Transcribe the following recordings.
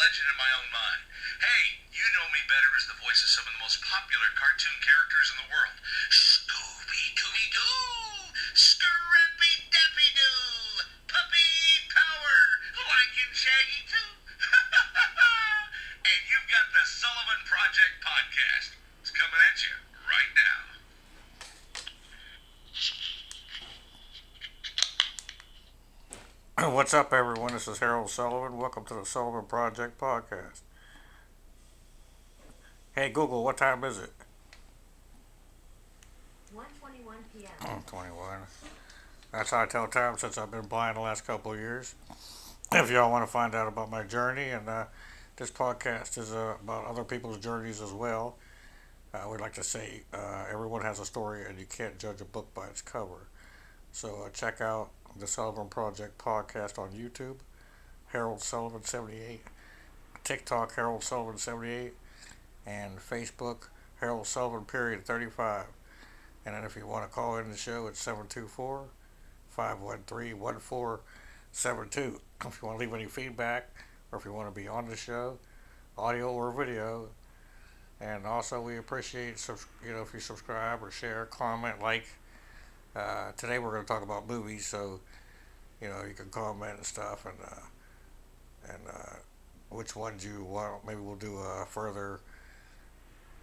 legend in my own mind. Hey, you know me better as the voice of some of the most popular cartoon characters in the world. Scooby-Dooby-Doo! Scrappy-Dappy-Doo! Puppy Power! Like in Shaggy too! And you've got the Sullivan Project podcast. It's coming at you right now. What's up, everyone? This is Harold Sullivan. Welcome to the Sullivan Project podcast. Hey, Google, what time is it? 1:21 p.m. 21. That's how I tell time since I've been blind the last couple of years. If y'all want to find out about my journey, and this podcast is about other people's journeys as well. I would like to say everyone has a story, and you can't judge a book by its cover. So check out the Sullivan Project podcast on YouTube, Harold Sullivan 78, TikTok Harold Sullivan 78, and Facebook Harold Sullivan period 35. And then if you want to call in the show, it's 724-513-1472. If you want to leave any feedback or if you want to be on the show, audio or video. And also we appreciate if you subscribe or share, comment, like. Today we're going to talk about movies, so you can comment and stuff, and which ones you want. Maybe we'll do a further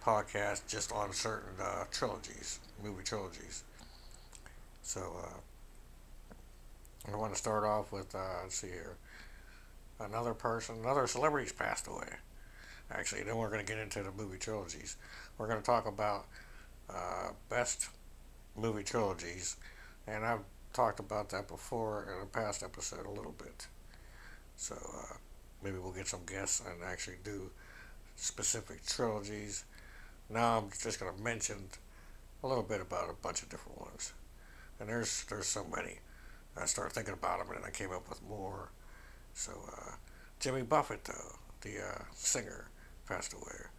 podcast just on certain trilogies, movie trilogies. So I want to start off with let's see here, another celebrity's passed away. Actually, then we're going to get into the movie trilogies. We're going to talk about best movie trilogies, and I've talked about that before in a past episode a little bit. So maybe we'll get some guests and actually do specific trilogies. Now I'm just going to mention a little bit about a bunch of different ones, and there's so many. I started thinking about them, and I came up with more. So Jimmy Buffett, though, the singer, passed away,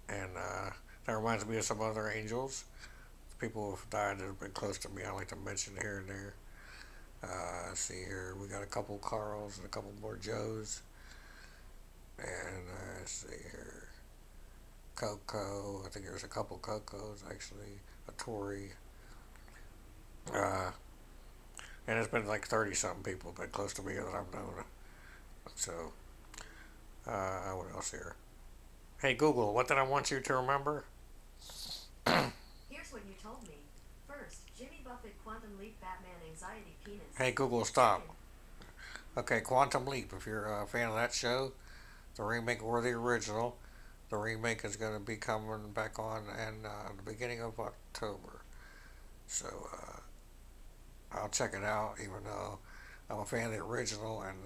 and that reminds me of some other angels. People who have died that have been close to me. I like to mention here and there. Let's see here. We got a couple Carls and a couple more Joes. And let's see here. Coco. I think there's a couple Cocos actually. A Tory. Uh, and it's been like 30 something people been close to me that I've known. So, what else here? Hey Google, what did I want you to remember? Here's what you told me. First, Jimmy Buffett Quantum Leap Batman Anxiety Penis. Hey Google, stop. Okay, Quantum Leap. If you're a fan of that show, the remake or the original, the remake is going to be coming back on in the beginning of October. So I'll check it out, even though I'm a fan of the original, and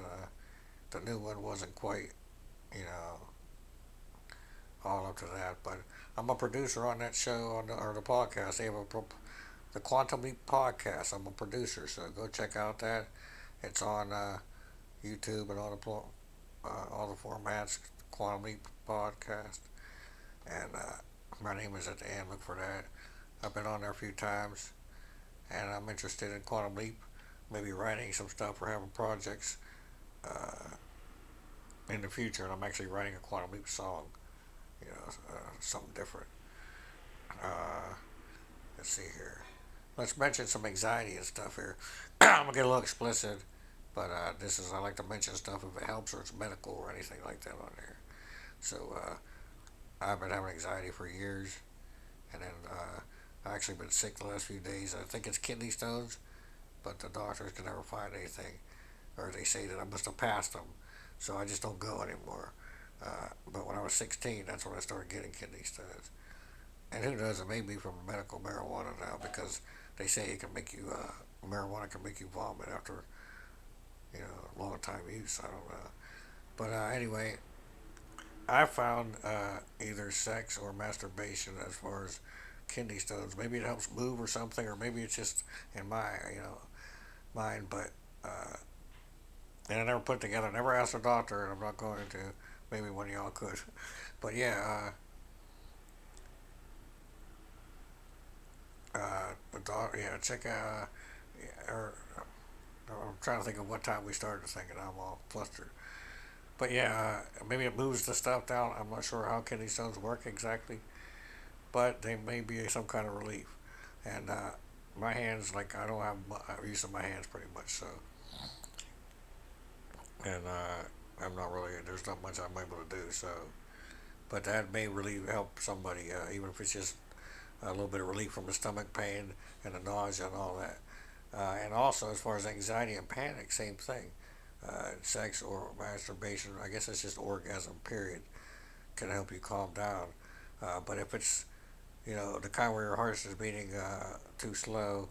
the new one wasn't quite, you know, all up to that. But I'm a producer on that show or the podcast. They have the Quantum Leap podcast. I'm a producer, so go check out that. It's on YouTube and all the formats. Quantum Leap podcast, and my name is at the end. Look for that. I've been on there a few times, and I'm interested in Quantum Leap. Maybe writing some stuff or having projects uh, in the future. And I'm actually writing a Quantum Leap song. Something different. Uh, let's see here. Let's mention some anxiety and stuff here. I'm gonna get a little explicit, but I like to mention stuff if it helps or it's medical or anything like that on there. So I've been having anxiety for years, and then I've actually been sick the last few days. I think it's kidney stones, but the doctors can never find anything, or they say that I must have passed them, so I just don't go anymore. But when I was 16, that's when I started getting kidney stones. And who knows, it may be from medical marijuana now because they say it can make you, marijuana can make you vomit after, long time use. I don't know. But anyway, I found either sex or masturbation as far as kidney stones. Maybe it helps move or something, or maybe it's just in my, mind. But and I never put it together. I never asked a doctor, and I'm not going to. Maybe one of y'all could. But yeah, the doctor. Yeah, check out. Yeah, I'm trying to think of what time we started thinking. I'm all flustered. But yeah, maybe it moves the stuff down. I'm not sure how kidney stones work exactly, but they may be some kind of relief. And my hands, like I don't have use of my hands pretty much, so and I'm not really. There's not much I'm able to do. So, but that may really help somebody, even if it's just a little bit of relief from the stomach pain and the nausea and all that. And also, as far as anxiety and panic, same thing. Sex or masturbation, I guess it's just orgasm, period, can help you calm down. But if it's, the kind where your heart is beating too slow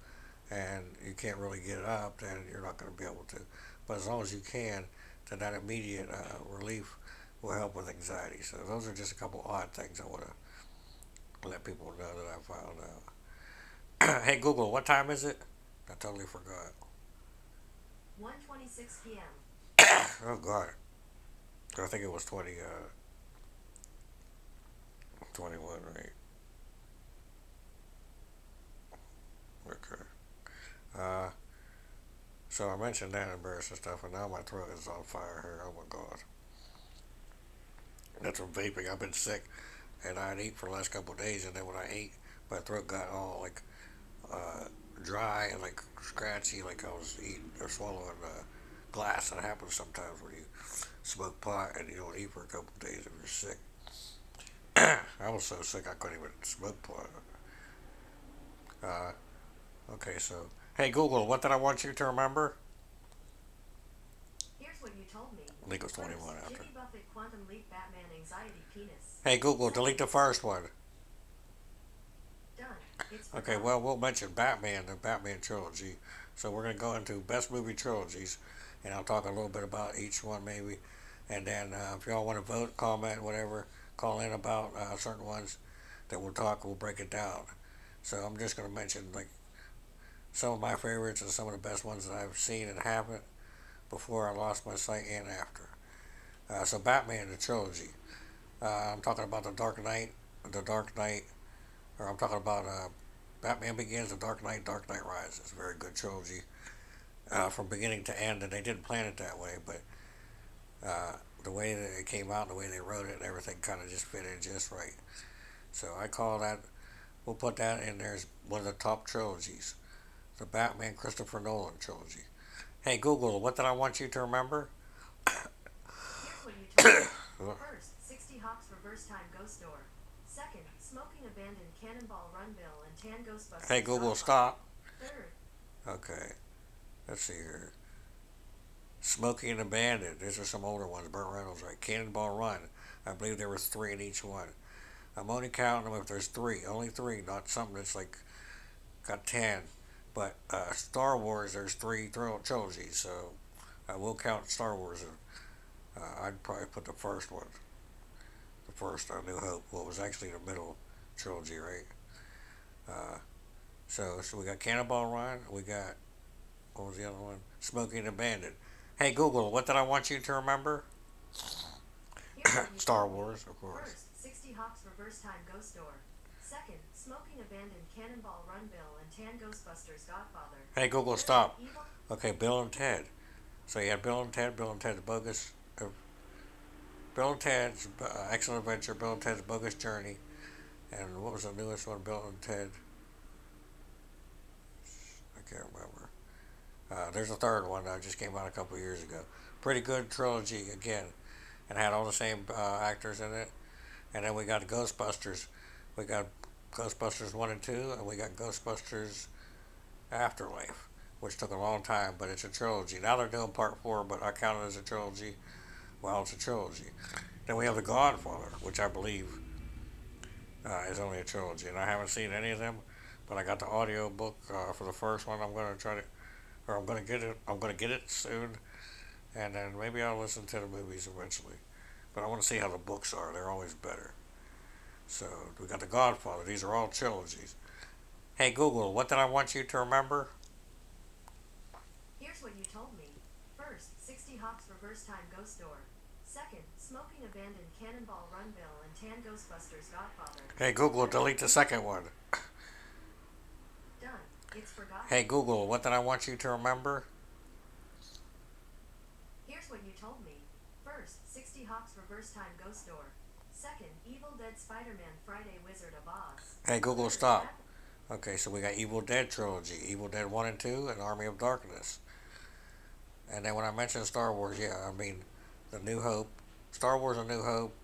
and you can't really get up, then you're not going to be able to. But as long as you can, then that immediate relief will help with anxiety. So those are just a couple odd things I want to let people know that I found out. Hey Google, what time is it? I totally forgot. 1:26 p.m. Oh God, I think it was 21, right? Okay. Uh, so I mentioned that embarrassing stuff, and now my throat is on fire here. Oh my God, that's from vaping. I've been sick, and I didn't eat for the last couple of days, and then when I ate, my throat got all like uh, dry and like scratchy, like I was eating or swallowing glass. That happens sometimes when you smoke pot and you don't eat for a couple of days if you're sick. I was so sick I couldn't even smoke pot. Uh, okay, so hey Google, what did I want you to remember? Here's what you told me. I think it was First, 21 after. Jimmy Buffett Quantum Leap Batman Anxiety Penis. Hey Google, Second, delete the first one. done. It's Okay, forgotten. well we'll mention Batman, the Batman trilogy. So we're gonna go into best movie trilogies, and I'll talk a little bit about each one maybe, and then if y'all want to vote, comment, whatever, call in about certain ones, that we'll talk. We'll break it down. So I'm just gonna mention like some of my favorites and some of the best ones that I've seen and haven't before I lost my sight and after. So Batman the trilogy. I'm talking about the Dark Knight, or I'm talking about Batman Begins, The Dark Knight Rises. Very good trilogy from beginning to end, and they didn't plan it that way, but the way that it came out, the way they wrote it, and everything kind of just fit in just right. So I call that. We'll put that in there as one of the top trilogies, the Batman Christopher Nolan trilogy. Hey Google, what did I want you to remember? Here's what you told me. First, 60 Hawks Reverse Time Ghost Door. Second, Smoking Abandoned Cannonball Run Bill and Tan Ghostbusters. Hey Google, Godfather. stop. Third, Okay, let's see here. Smoky and Abandoned. These are some older ones. Burt Reynolds, right? Cannonball Run. I believe there was three in each one. I'm only counting them if there's three. Only three, not something that's like got 10. But Star Wars, there's three trilogies, so I will count Star Wars. I'd probably put the first one. The first, New Hope. Well, it was actually the middle trilogy, right? Uh, so we got Cannonball Run. We got, what was the other one? Smoking and Abandoned. Hey Google, what did I want you to remember? here's what you Star told me. Wars, of course. First, 60 Hawks Reverse Time Ghost Door. Second, Smoking Abandoned Cannonball Run Bill and Tan Ghostbusters Godfather. Hey Google, Third, stop. Evil. Okay, Bill and Ted. So you had Bill and Ted's Bogus, Bill and Ted's Excellent Adventure, Bill and Ted's Bogus Journey, and what was the newest one? Bill and Ted. I can't remember. There's a third one that just came out a couple of years ago. Pretty good trilogy again, and had all the same actors in it. And then we got Ghostbusters. We got Ghostbusters 1 and 2, and we got Ghostbusters Afterlife, which took a long time, but it's a trilogy. Now they're doing part 4, but I count it as a trilogy. Well, it's a trilogy. Then we have The Godfather, which I believe is only a trilogy, and I haven't seen any of them, but I got the audio book for the first one. I'm gonna try to, or I'm gonna get it. I'm gonna get it soon, and then maybe I'll listen to the movies eventually. But I want to see how the books are. They're always better. So we got The Godfather. These are all trilogies. Hey Google, what did I want you to remember? Here's what you told me. First, 60 Hawks Reverse Time Ghost Door. Second, Smoking Abandoned Cannonball Run Bill and Tan Ghostbusters Godfather. Hey Google, delete the second one. Done. It's forgotten. Hey Google, what did I want you to remember? Here's what you told me. First, 60 60 Hawks Reverse Time Ghost Door. Second, Evil Dead Spider-Man Friday Wizard of Oz. Hey Google, Third, stop. Okay, so we got Evil Dead trilogy, Evil Dead 1 and 2, and Army of Darkness. And then when I mentioned Star Wars, yeah, I mean The New Hope, Star Wars: A New Hope,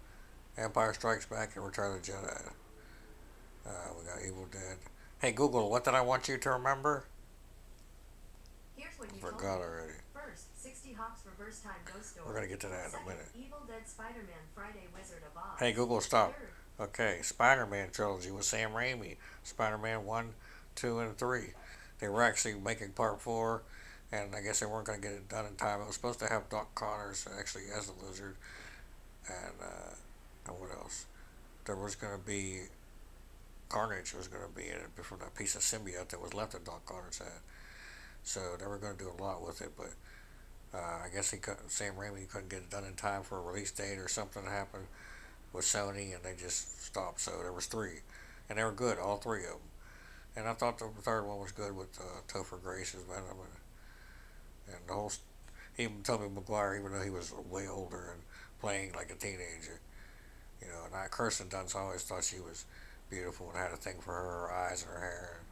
Empire Strikes Back, and Return of the Jedi. We got Evil Dead. Hey Google, what did I want you to remember? Here's what I you forgot told me. already. First, 60 Hawks Reverse Time Ghost Door. We're gonna get to that in a Second, minute. Evil Dead Spider-Man Friday Wizard of Oz. Hey Google, stop. Third, Okay, Spider-Man trilogy with Sam Raimi, Spider-Man 1, 2, and 3. They were actually making part 4, and I guess they weren't going to get it done in time. It was supposed to have Doc Connors actually as the Lizard, and what else? There was going to be Carnage was going to be in it from that piece of symbiote that was left that Doc Connors had. So they were going to do a lot with it, but I guess Sam Raimi couldn't get it done in time for a release date or something happened with Sony, and they just stopped. So there was 3, and they were good, all 3 of them. And I thought the third one was good with Topher Grace as Venom, and the whole. Even Tobey Maguire, even though he was way older and playing like a teenager, you know. And Kirsten Dunst, I always thought she was beautiful and had a thing for her eyes and her hair, and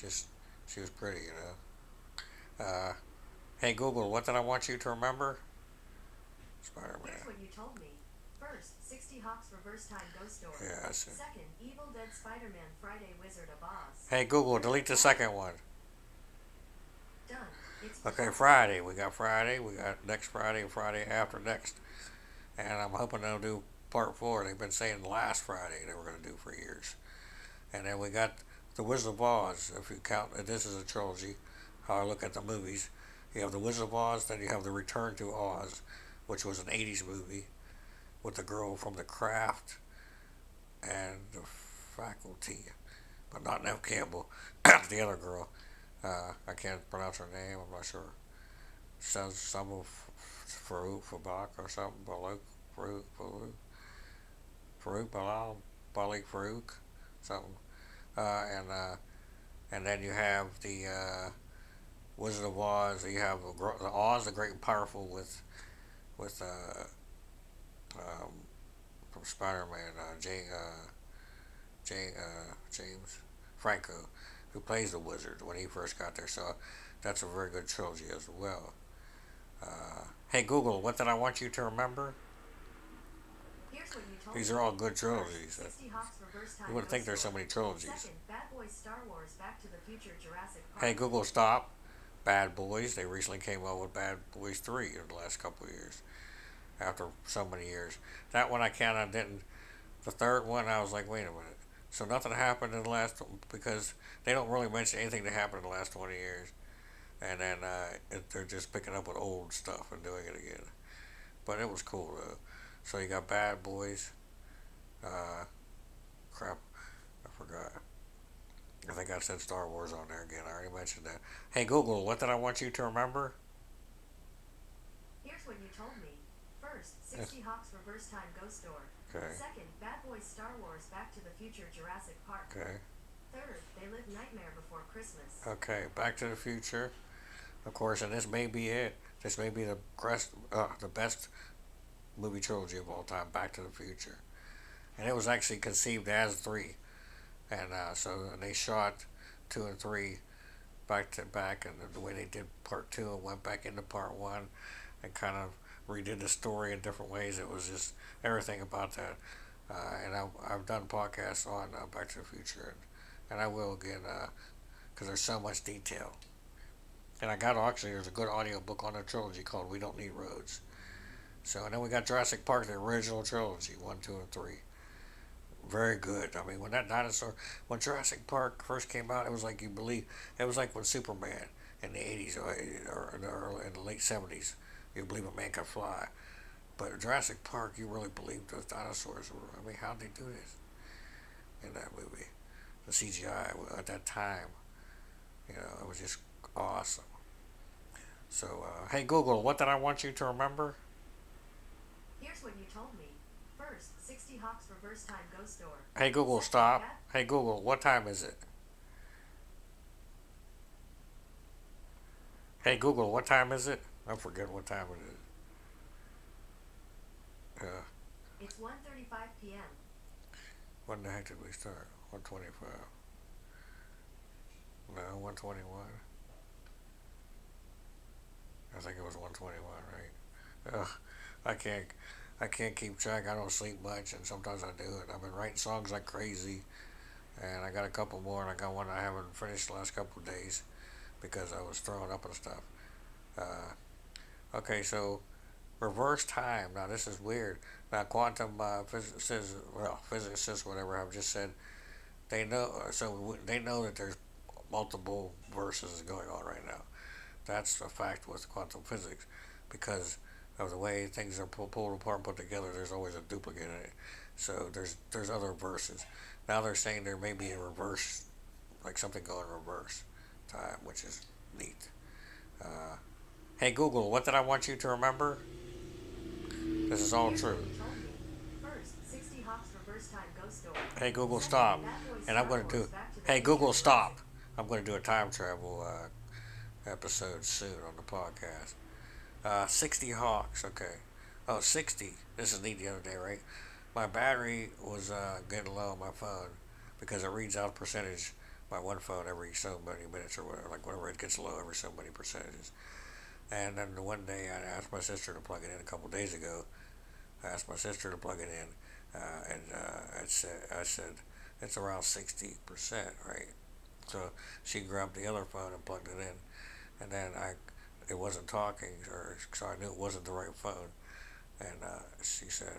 just she was pretty, you know. Hey Google, what did I want you to remember? Spider-Man. here's what you told me. First, 60 Hawks Reverse Time Ghost Door. Yeah, I see. Second, Evil Dead Spider-Man Friday Wizard of Oz. Hey Google, delete the second one. Done. It's Okay, Friday. We got Friday. We got next Friday and Friday after next. And I'm hoping they'll do part 4. They've been saying last Friday they were going to do for years. And then we got The Wizard of Oz. If you count, this is a trilogy. How I look at the movies. You have The Wizard of Oz, then you have The Return to Oz, which was an 80s movie with the girl from The Craft and The Faculty. But not Neve Campbell. The other girl. I can't pronounce her name. I'm not sure. Says some of Fabak or something. Balak Farouk Balal Balik Farouk something. And then you have the Wizard of Oz. You have the Oz, the Great and Powerful with from Spider-Man, James Franco, who plays the wizard when he first got there. So that's a very good trilogy as well. Hey Google, what did I want you to remember? Here's what you told These me. are all good First, trilogies. 60 Hawks Reverse Time You wouldn't think Ghost there's so Door. many trilogies. Second, Bad Boys Star Wars Back to the Future Jurassic Park. Hey Google, stop. Bad Boys. They recently came out with Bad Boys 3 in the last couple of years. After so many years. That one I kind of didn't. The third one, I was like, wait a minute. So nothing happened in the last, because they don't really mention anything that happened in the last 20 years. And then they're just picking up with old stuff and doing it again. But it was cool though. So you got Bad Boys. Crap, I forgot. I think I said Star Wars on there again. I already mentioned that. Hey Google, what did I want you to remember? Here's what you told me. First, 60 Hawks Reverse Time Ghost Door. Okay. Second, Bad Boys Star Wars Back to the Future Jurassic Park. Okay. Third, They Live Nightmare Before Christmas. Okay. Back to the Future. Of course, and this may be it. This may be the best movie trilogy of all time, Back to the Future. And it was actually conceived as 3. And so they shot 2 and 3 back to back, and the way they did part 2 and went back into part 1 and kind of redid the story in different ways. It was just everything about that. And I've done podcasts on Back to the Future, and I will again, because there's so much detail. And there's a good audio book on the trilogy called We Don't Need Roads. So, and then we got Jurassic Park, the original trilogy, 1, 2, and 3. Very good. I mean, when Jurassic Park first came out, it was like it was like when Superman in the 80s or in the late 70s, you believe a man could fly. But Jurassic Park, you really believed those dinosaurs were, I mean, how'd they do this in that movie? The CGI at that time, you know, it was just awesome. So, hey Google, what did I want you to remember? Here's what you told me. First, 60 Hawks Reverse Time Ghost Door. Hey Google, Second, stop. Hey Google, what time is it? Hey Google, what time is it? I forget what time it is. 1:35 p.m. When the heck did we start? 125. No, 121. I think it was 121, right? Ugh, I can't. I can't keep track. I don't sleep much, and sometimes I do it. I've been writing songs like crazy, and I got a couple more, and I got one I haven't finished the last couple of days because I was throwing up and stuff. Okay, so reverse time. Now this is weird. Now quantum physicists, well, physicists, whatever, have just said they know. So they know that there's multiple verses going on right now. That's a fact with quantum physics because of the way things are pulled apart and put together. There's always a duplicate in it. So there's other verses. Now they're saying there may be a reverse, like something going reverse time, which is neat. Uh, hey Google, what did I want you to remember? This is all Here's what true. you told me. First, 60 Hawks reverse time ghost story. Hey Google, Second, stop. Fat Boy And I'm Star going to Wars do. Back to the Hey Future Google, Jurassic. stop. I'm going to do a time travel episode soon on the podcast. 60 Hawks, okay. Oh, 60. This is neat the other day, right? My battery was getting low on my phone because it reads out a percentage by one phone every so many minutes or whatever, like whenever it gets low every so many percentages. And then one day I asked my sister to plug it in a couple days ago. I asked my sister to plug it in, I said it's around 60%, right? So she grabbed the other phone and plugged it in, and then it wasn't talking, or so I knew it wasn't the right phone. And she said,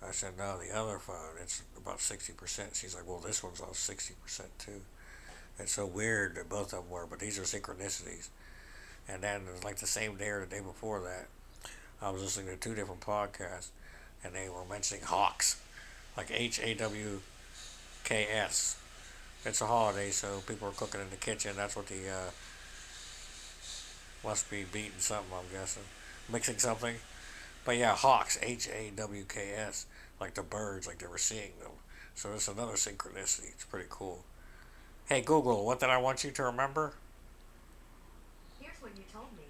I said, no, the other phone, it's about 60%. She's like, well, this one's on 60% too. It's so weird that both of them were, but these are synchronicities. And then it was like the same day or the day before that, I was listening to two different podcasts, and they were mentioning hawks, like HAWKS. It's a holiday, so people are cooking in the kitchen. That's what the must be beating something, I'm guessing, mixing something. But yeah, hawks, HAWKS, like the birds, like they were seeing them. So it's another synchronicity. It's pretty cool. Hey Google, what did I want you to remember? Here's what you told me.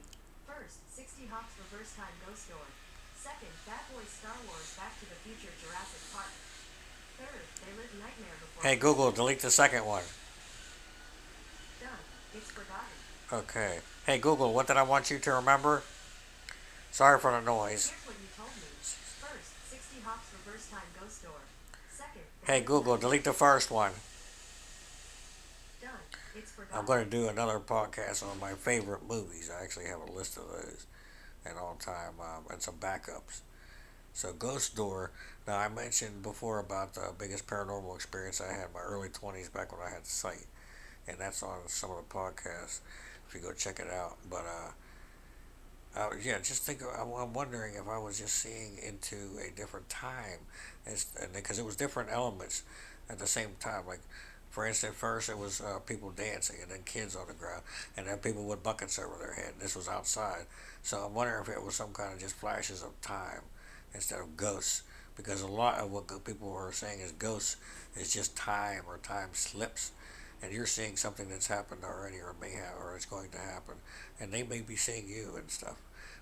First, 60 Hawks reverse time ghost story. Second, Fat Boy Star Wars Back to the Future Jurassic Park. Third, they live nightmare before Hey Google, Christmas. delete the second one. Done. It's forgotten. Okay. Hey Google, what did I want you to remember? Sorry for the noise. Here's what you told me. First, 60 Hawks reverse time ghost story. Second, they Hey live Google, nightmare delete the before first one. Christmas. Done. It's I'm forgotten. going to do another podcast on my favorite movies. I actually have a list of those and all time and some backups. So Ghost Door. Now I mentioned before about the biggest paranormal experience I had in my early 20s back when I had sight, and that's on some of the podcasts. If you go check it out, but yeah, just think. I'm wondering if I was just seeing into a different time, and because it was different elements at the same time. Like, for instance, first it was people dancing, and then kids on the ground, and then people with buckets over their head. This was outside, so I'm wondering if it was some kind of just flashes of time instead of ghosts. Because a lot of what people are saying is ghosts is just time or time slips, and you're seeing something that's happened already or may have or is going to happen, and they may be seeing you and stuff,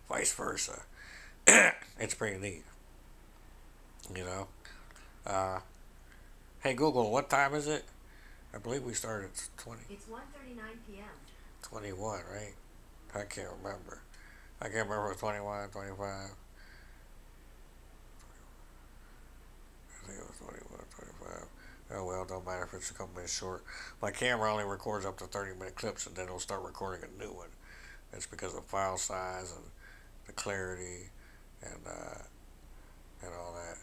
vice versa. It's pretty neat, you know. Uh, hey Google, what time is it? I believe we started at 20, It's 1:39 p.m. 21, right? I can't remember. I can't remember if it was 21, 25. I think it was 21, 25. Oh well, don't matter if it's a couple minutes short. My camera only records up to 30-minute clips, and then it'll start recording a new one. It's because of file size and the clarity and all that.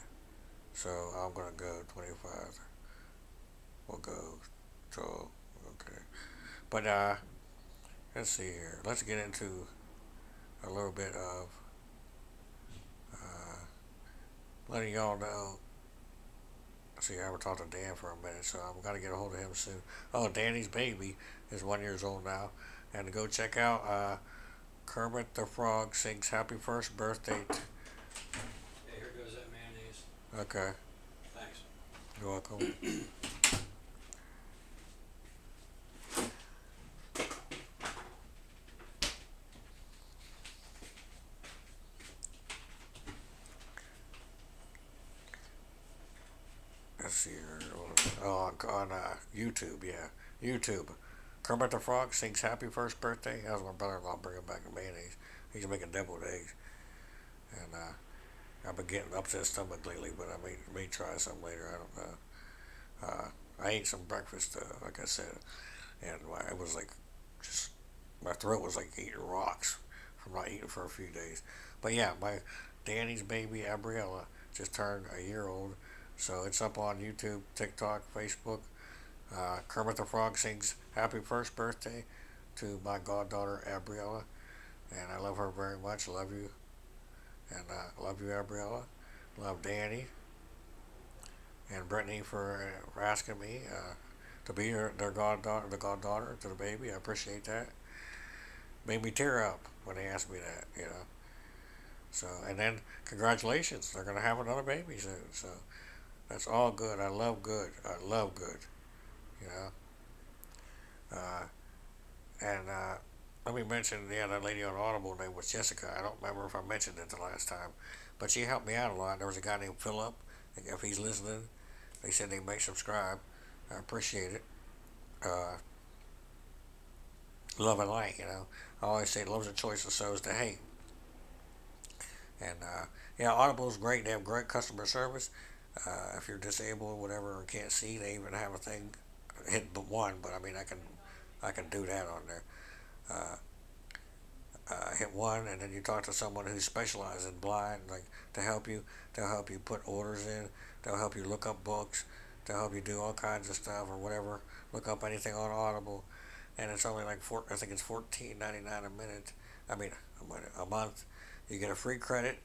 So I'm gonna go 25. We'll go. So okay, but let's see here. Let's get into a little bit of uh, letting y'all know. See, I haven't talked to Dan for a minute, so I'm gonna get a hold of him soon. Oh, Danny's baby is 1 year old now, and to go check out Kermit the Frog sings "Happy First Birthday." Hey, here goes that mayonnaise. Okay, Thanks. you're welcome. let's see here. Oh, on YouTube, yeah. YouTube. Kermit the Frog sings Happy First Birthday. That was my brother-in-law bringing back the mayonnaise. He's making deviled eggs. And I've been getting up to the stomach lately, but I may try some later. I don't know. I ate some breakfast, like I said, and it was like just my throat was like eating rocks from not eating for a few days. But yeah, my Danny's baby Abriella just turned a year old, so it's up on YouTube, TikTok, Facebook. Kermit the Frog sings "Happy First Birthday" to my goddaughter Abriella, and I love her very much. Love you, and love you, Abriella. Love Danny and Brittany for asking me to be their goddaughter, the goddaughter to the baby. I appreciate that. Made me tear up when they asked me that, you know. So, and then congratulations, they're gonna have another baby soon. So that's all good. I love good. I love good. You know. Uh, and let me mention, yeah, that lady on Audible name was Jessica. I don't remember if I mentioned it the last time, but she helped me out a lot. There was a guy named Philip. If he's listening, they said they may subscribe. I appreciate it. Uh, love and light, you know. I always say love's a choice and so is the hate. And yeah, Audible's great. They have great customer service. If you're disabled or whatever or can't see, they even have a thing. Hit but one, but I mean I can do that on there. Uh, hit one, and then you talk to someone who specializes in blind, like to help you. They'll help you put orders in. They'll help you look up books. They'll help you do all kinds of stuff or whatever. Look up anything on Audible, and it's only like I think it's $14.99 a minute. I mean a month. You get a free credit.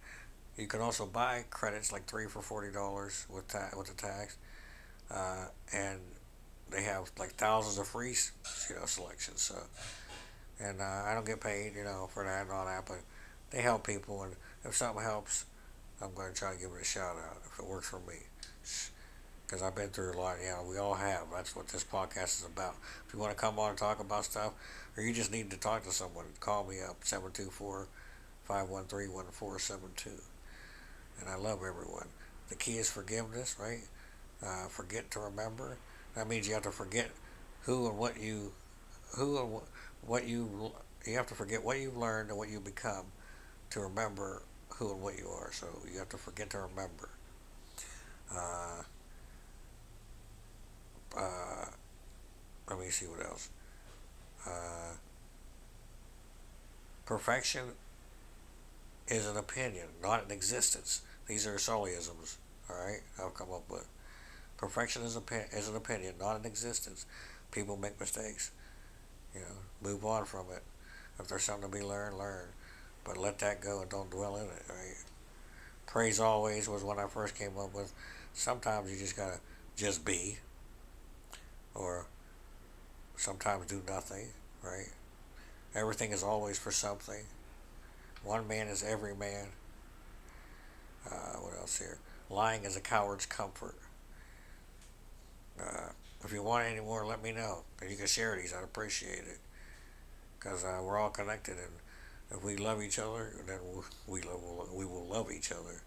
You can also buy credits like three for $40 with the tax, and they have like thousands of free selections. So and I don't get paid for that and all that, but they help people, and if something helps, I'm going to try to give it a shout out if it works for me. Because I've been through a lot, we all have. That's what this podcast is about. If you want to come on and talk about stuff, or you just need to talk to someone, call me up, 724-513-1472. And I love everyone. The key is forgiveness, right? Forget to remember. That means you have to forget who and what you, who and what you have to forget what you've learned and what you become to remember who and what you are. So you have to forget to remember. Uh, uh, Let me see what else. Uh, Perfection is an opinion, not an existence. These are Sullyisms. All right, I've come up with. Perfection is an opinion, not an existence. People make mistakes. Move on from it. If there's something to be learned, learn. But let that go and don't dwell in it. Right? Praise always was what I first came up with. Sometimes you just gotta just be, or sometimes do nothing. Right? Everything is always for something. One man is every man. What else here? Lying is a coward's comfort. Uh, if you want any more, let me know. And you can share these. I'd appreciate it. Because we're all connected, and if we love each other, then we will love each other.